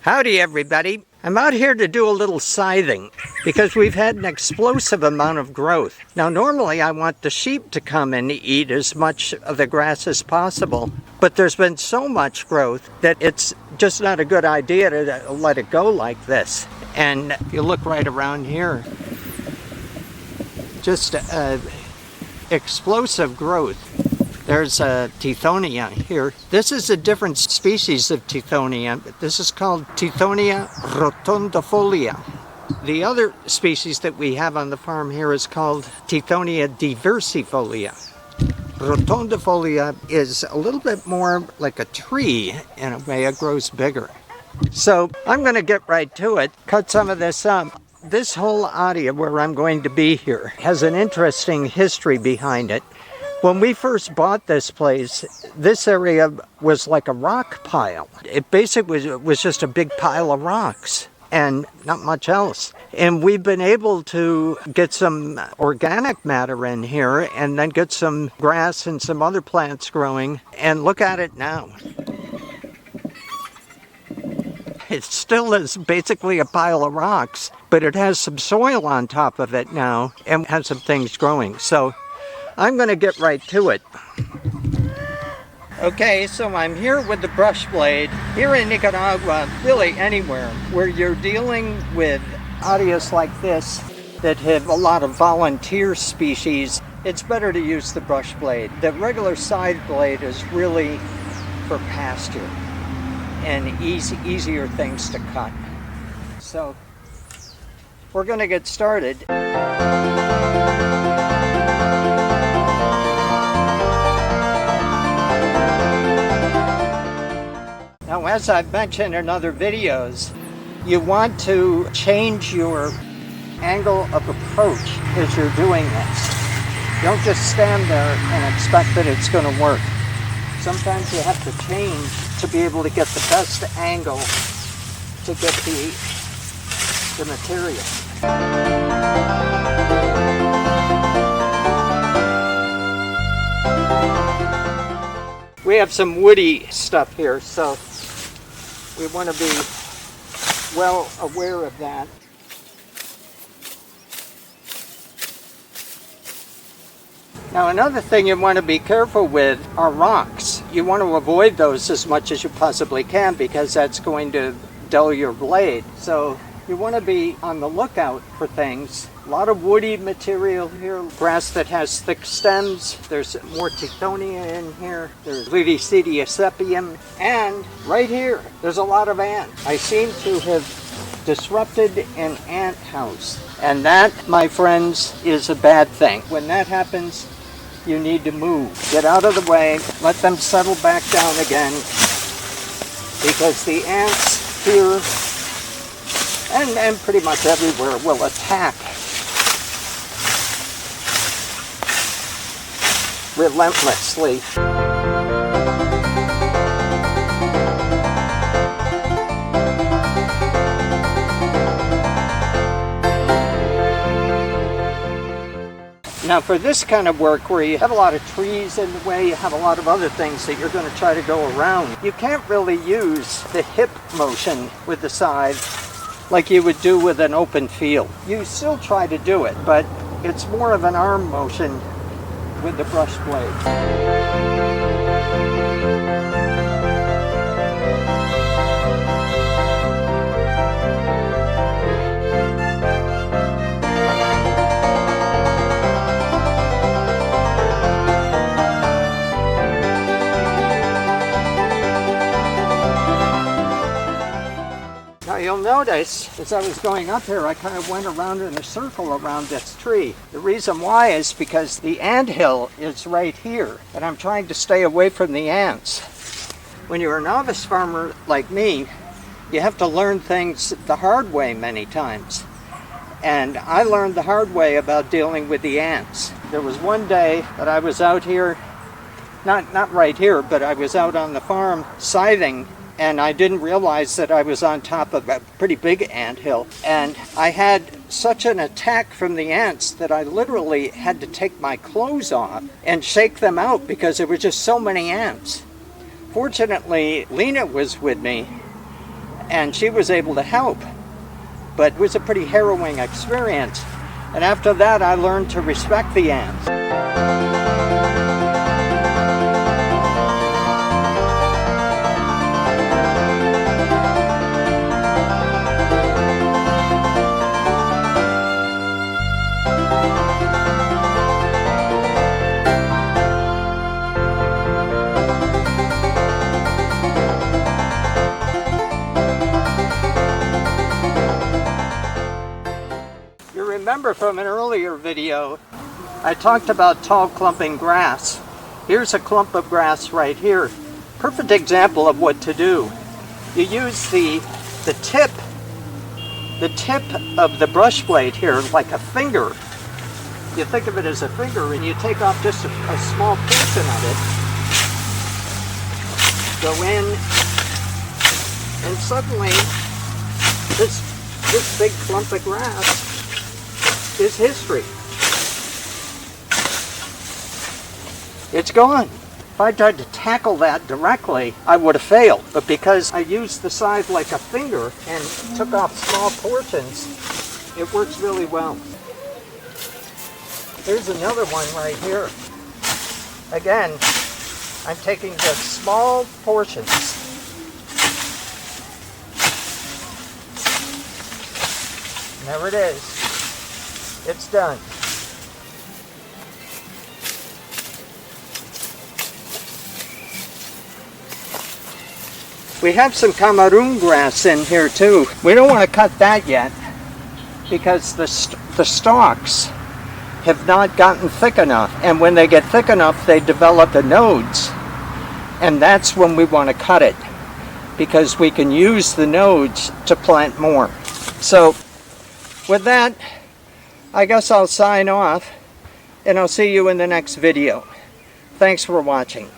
Howdy everybody. I'm out here to do a little scything because we've had an explosive amount of growth. Now normally I want the sheep to come and eat as much of the grass as possible, but there's been so much growth that it's just not a good idea to let it go like this. And if you look right around here, just explosive growth. There's a Tithonia here. This is a different species of Tithonia. This is called Tithonia rotundifolia. The other species that we have on the farm here is called Tithonia diversifolia. Rotundifolia is a little bit more like a tree in a way. It grows bigger. So I'm going to get right to it, cut some of this up. This whole area where I'm going to be here has an interesting history behind it. When we first bought this place, this area was like a rock pile. It basically was just a big pile of rocks and not much else. And we've been able to get some organic matter in here and then get some grass and some other plants growing. And look at it now. It still is basically a pile of rocks, but it has some soil on top of it now and has some things growing. So I'm going to get right to it. Okay, so I'm here with the brush blade. Here in Nicaragua, really anywhere, where you're dealing with areas like this that have a lot of volunteer species, it's better to use the brush blade. The regular scythe blade is really for pasture and easier things to cut. So we're going to get started. Now, as I've mentioned in other videos, you want to change your angle of approach as you're doing this. Don't just stand there and expect that it's going to work. Sometimes you have to change to be able to get the best angle to get the material. We have some woody stuff here, so we want to be well aware of that. Now, another thing you want to be careful with are rocks. You want to avoid those as much as you possibly can because that's going to dull your blade. So you want to be on the lookout for things. A lot of woody material here, grass that has thick stems. There's more Tithonia in here. There's Lydicidia sepium. And right here, there's a lot of ants. I seem to have disrupted an ant house. And that, my friends, is a bad thing. When that happens, you need to move. Get out of the way, let them settle back down again. Because the ants here, and pretty much everywhere, will attack relentlessly. Now for this kind of work where you have a lot of trees in the way, you have a lot of other things that you're going to try to go around, you can't really use the hip motion with the scythe like you would do with an open field. You still try to do it, but it's more of an arm motion with the brush blade. Now you'll notice, as I was going up here, I kind of went around in a circle around this tree. The reason why is because the anthill is right here, and I'm trying to stay away from the ants. When you're a novice farmer like me, you have to learn things the hard way many times. And I learned the hard way about dealing with the ants. There was one day that I was out here, not right here, but I was out on the farm scything, and I didn't realize that I was on top of a pretty big anthill. And I had such an attack from the ants that I literally had to take my clothes off and shake them out because there were just so many ants. Fortunately, Lena was with me, and she was able to help. But it was a pretty harrowing experience. And after that, I learned to respect the ants. Remember from an earlier video, I talked about tall clumping grass. Here's a clump of grass right here. Perfect example of what to do. You use the tip of the brush blade here like a finger. You think of it as a finger, and you take off just a small portion of it. Go in, and suddenly this big clump of grass is history. It's gone. If I tried to tackle that directly, I would have failed. But because I used the scythe like a finger and took off small portions, it works really well. Here's another one right here. Again, I'm taking the small portions. And there it is. It's done. We have some cameroon grass in here too. We don't want to cut that yet because the stalks have not gotten thick enough. And when they get thick enough, they develop the nodes. And that's when we want to cut it, because we can use the nodes to plant more. So with that, I guess I'll sign off, and I'll see you in the next video. Thanks for watching.